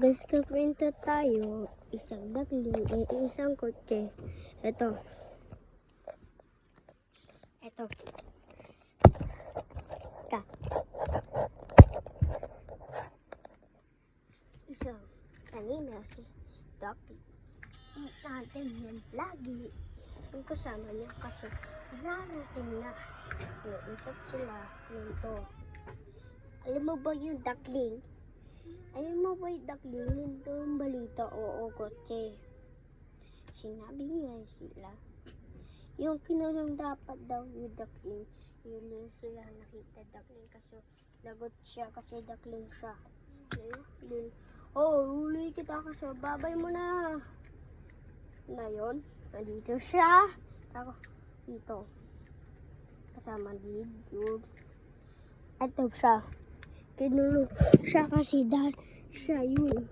Guys, kakwento tayo. Isang dagling, isang kotse. Ito. Ka. Isang kanina si Ducky. Natin yan lagi. Yung kasama niya kasi rarating na. Naisap sila nito. Alam mo ba yung duckling? Alam mo ba yung duckling? Ito yung balita, oo, kotse. Sinabi nga sila. Yung kinunong dapat daw yung duckling. Yun yung sila nakita duckling kasi lagot siya kasi duckling siya. Huli kita kasi babay mo na. Ngayon, nandito siya. Ako, dito. Kasama dito. Ito siya. Kinulong siya kasi dahil siya yun.